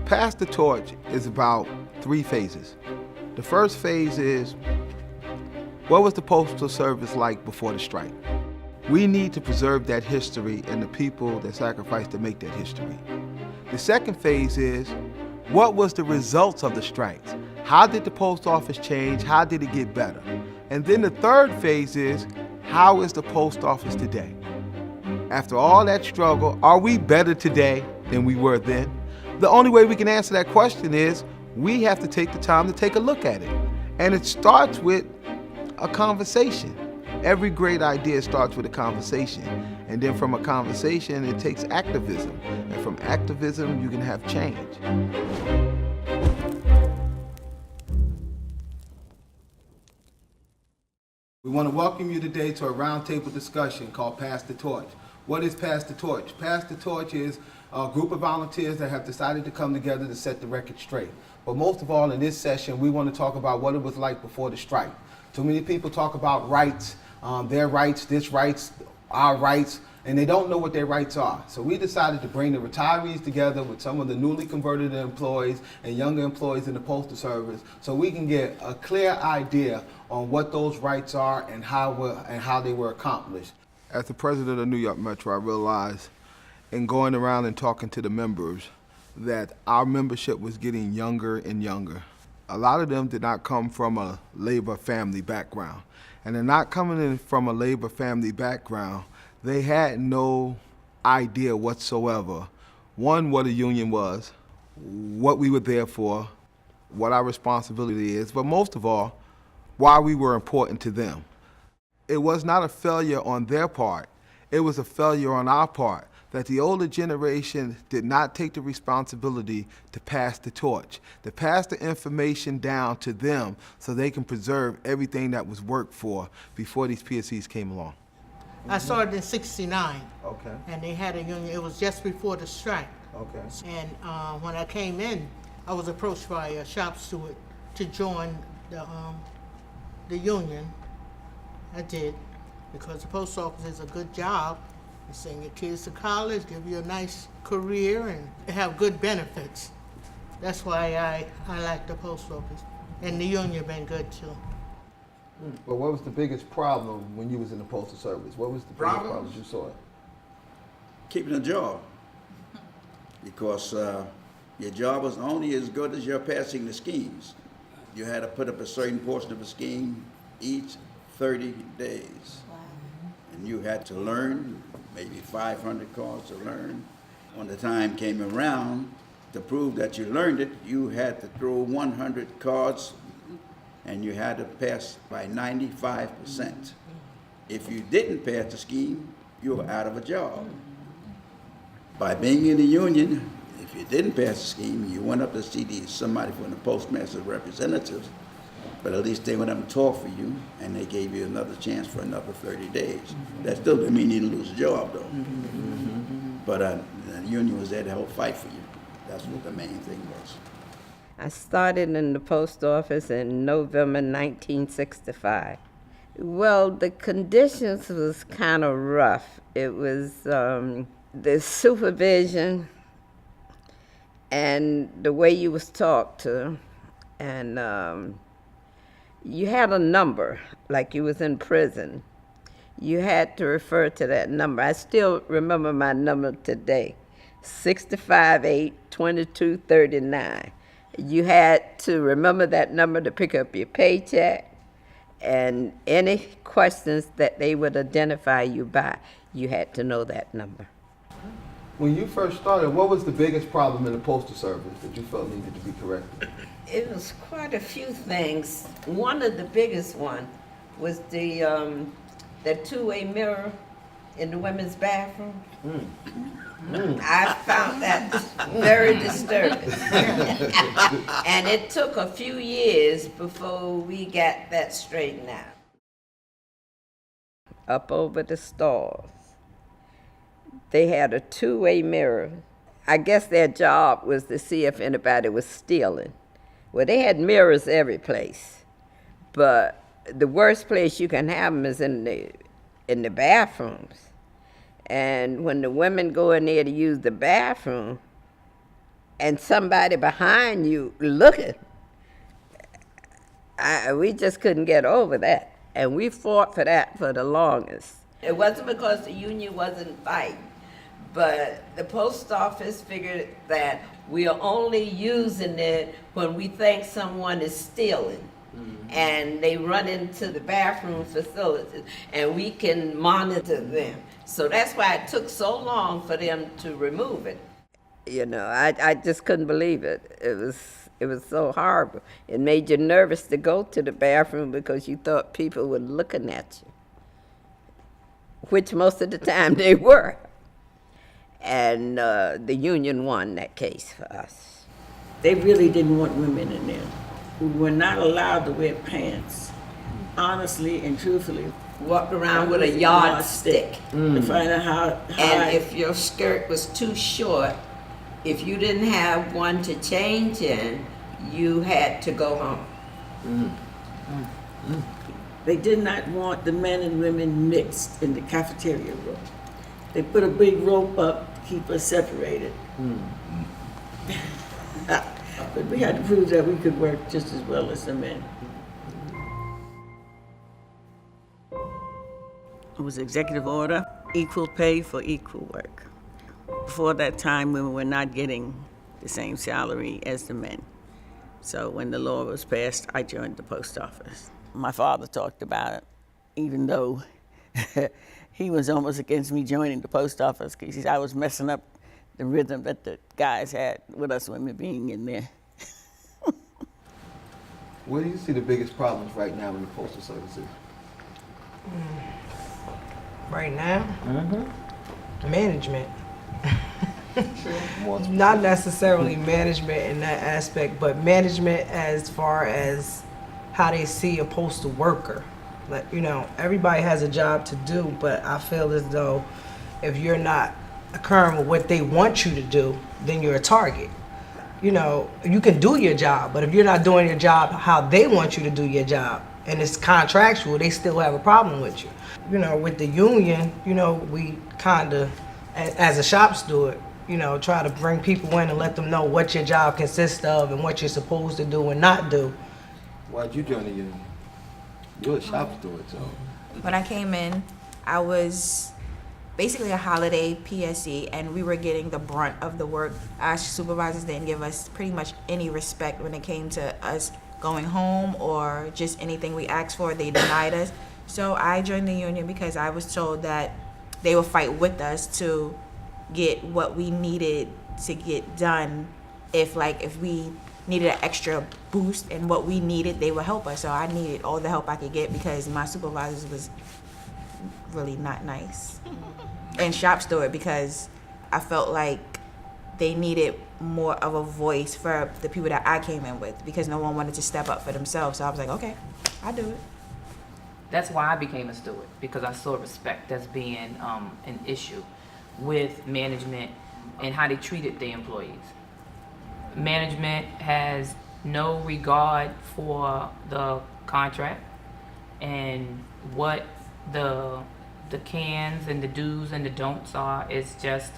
Pass the torch is about 3 phases. The first phase is, what was the Postal Service like before the strike? We need to preserve that history and the people that sacrificed to make that history. The second phase is, what was the results of the strikes? How did the post office change? How did it get better? And then the third phase is, how is the post office today? After all that struggle, are we better today than we were then? The only way we can answer that question is we have to take the time to take a look at it. And it starts with a conversation. Every great idea starts with a conversation. And then from a conversation, it takes activism. And from activism, you can have change. We want to welcome you today to a roundtable discussion called Pass the Torch. What is Pass the Torch? Pass the Torch is a group of volunteers that have decided to come together to set the record straight. But most of all, in this session, we want to talk about what it was like before the strike. Too many people talk about rights, their rights, this rights, our rights, and they don't know what their rights are. So we decided to bring the retirees together with some of the newly converted employees and younger employees in the Postal Service so we can get a clear idea on what those rights are and how they were accomplished. As the president of New York Metro, I realized in going around and talking to the members that our membership was getting younger and younger. A lot of them did not come from a labor family background. And they're not coming in from a labor family background. They had no idea whatsoever, one, what a union was, what we were there for, what our responsibility is, but most of all, why we were important to them. It was not a failure on their part, it was a failure on our part, that the older generation did not take the responsibility to pass the torch, to pass the information down to them so they can preserve everything that was worked for before these PSCs came along. I started in '69. Okay. And they had a union. It was just before the strike. Okay. And when I came in, I was approached by a shop steward to join the union. I did, because the post office is a good job. You send your kids to college, give you a nice career, and have good benefits. That's why I like the post office. And the union been good too. Well, what was the biggest problem when you was in the Postal Service? What was the biggest problem you saw? Keeping a job. Because your job was only as good as your passing the schemes. You had to put up a certain portion of a scheme each 30 days. Wow. And you had to learn, maybe 500 cards to learn. When the time came around, to prove that you learned it, you had to throw 100 cards and you had to pass by 95%. If you didn't pass the scheme, you were out of a job. By being in the union, if you didn't pass the scheme, you went up to see somebody from the postmaster's representatives, but at least they went up and talked for you, and they gave you another chance for another 30 days. That still didn't mean you didn't lose a job, though. But the union was there to help fight for you. That's what the main thing was. I started in the post office in November 1965. Well, the conditions was kind of rough. It was the supervision and the way you was talked to, and you had a number, like you was in prison. You had to refer to that number. I still remember my number today, 658-2239. You had to remember that number to pick up your paycheck, and any questions that they would identify you by, you had to know that number. When you first started, what was the biggest problem in the Postal Service that you felt needed to be corrected? It was quite a few things. One of the biggest one was the two-way mirror in the women's bathroom. I found that very disturbing. And it took a few years before we got that straightened out. Up over the stalls, they had a two-way mirror. I guess their job was to see if anybody was stealing. Well, they had mirrors every place, but the worst place you can have them is in the bathrooms. And when the women go in there to use the bathroom, and somebody behind you looking. We just couldn't get over that. And we fought for that for the longest. It wasn't because the union wasn't fighting, but the post office figured that we are only using it when we think someone is stealing. And they run into the bathroom facilities, and we can monitor them. So that's why it took so long for them to remove it. You know, I just couldn't believe it. It was so horrible. It made you nervous to go to the bathroom because you thought people were looking at you, which most of the time they were. And the union won that case for us. They really didn't want women in there. We were not allowed to wear pants, honestly and truthfully. Walked around with a yardstick. To find out how And if your skirt was too short, if you didn't have one to change in, you had to go home. They did not want the men and women mixed in the cafeteria room. They put a big rope up to keep us separated. But we had to prove that we could work just as well as the men. It was executive order, equal pay for equal work. Before that time, women were not getting the same salary as the men. So when the law was passed, I joined the post office. My father talked about it, even though he was almost against me joining the post office because I was messing up the rhythm that the guys had with us women being in there. Where do you see the biggest problems right now in the postal services? Right now? Management. Not necessarily management in that aspect, but management as far as how they see a postal worker. Like, you know, everybody has a job to do, but I feel as though if you're not occurring with what they want you to do, then you're a target. You know, you can do your job, but if you're not doing your job how they want you to do your job, and it's contractual, they still have a problem with you. You know, with the union, you know, we kind of, as a shop steward, you know, try to bring people in and let them know what your job consists of and what you're supposed to do and not do. Why'd you join the union? You're a shop steward, so. When I came in, I was basically a holiday PSE, and we were getting the brunt of the work. Our supervisors didn't give us pretty much any respect when it came to us going home or just anything we asked for. They denied us. So I joined the union because I was told that they would fight with us to get what we needed to get done. If we needed an extra boost in what we needed, they would help us. So I needed all the help I could get because my supervisors was really not nice. And shop steward, because I felt like they needed more of a voice for the people that I came in with because no one wanted to step up for themselves. So I was like, okay, I'll do it. That's why I became a steward, because I saw respect as being an issue with management and how they treated the employees. Management has no regard for the contract and what the cans and the do's and the don'ts are. It's just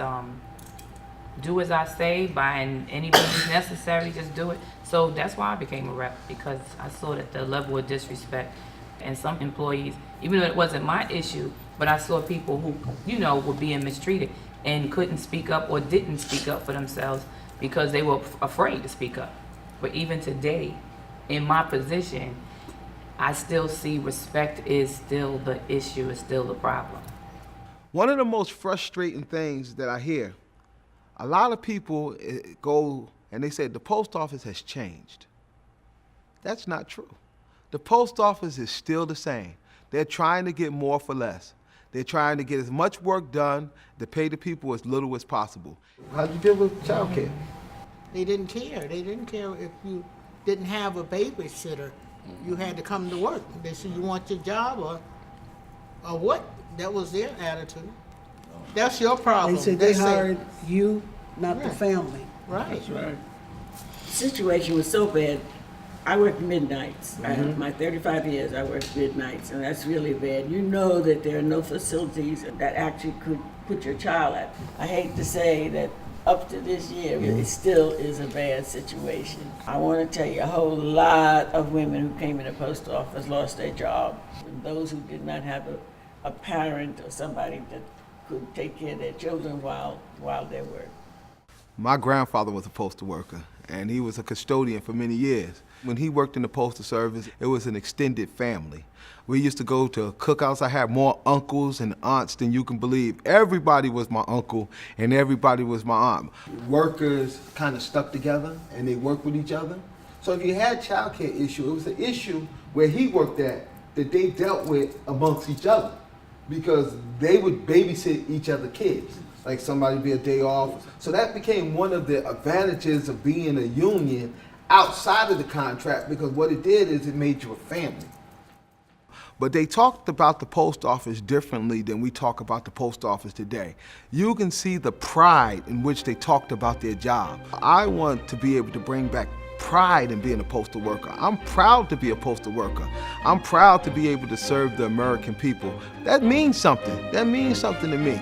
do as I say, by any means necessary, just do it. So that's why I became a rep, because I saw that the level of disrespect, and some employees, even though it wasn't my issue, but I saw people who, you know, were being mistreated and couldn't speak up or didn't speak up for themselves because they were afraid to speak up. But even today, in my position, I still see respect is still the issue, is still the problem. One of the most frustrating things that I hear, a lot of people go and they say the post office has changed. That's not true. The post office is still the same. They're trying to get more for less. They're trying to get as much work done to pay the people as little as possible. How'd you deal with child care? They didn't care. They didn't care if you didn't have a babysitter. You had to come to work. They said, you want your job or what? That was their attitude. That's your problem. They said they hired you, not the Right. family. Right. That's right. The situation was so bad. I worked midnights. I have my 35 years, I worked midnights, and that's really bad. You know that there are no facilities that actually could put your child at. I hate to say that up to this year, it still is a bad situation. I want to tell you, a whole lot of women who came in the post office lost their job. And those who did not have a parent or somebody that could take care of their children while they worked. My grandfather was a postal worker, and he was a custodian for many years. When he worked in the postal service, it was an extended family. We used to go to cookouts. I had more uncles and aunts than you can believe. Everybody was my uncle, and everybody was my aunt. Workers kind of stuck together, and they worked with each other. So if you had child care issue, it was an issue where he worked at that they dealt with amongst each other, because they would babysit each other's kids. Like somebody be a day off. So that became one of the advantages of being a union outside of the contract, because what it did is it made you a family. But they talked about the post office differently than we talk about the post office today. You can see the pride in which they talked about their job. I want to be able to bring back pride in being a postal worker. I'm proud to be a postal worker. I'm proud to be able to serve the American people. That means something. That means something to me.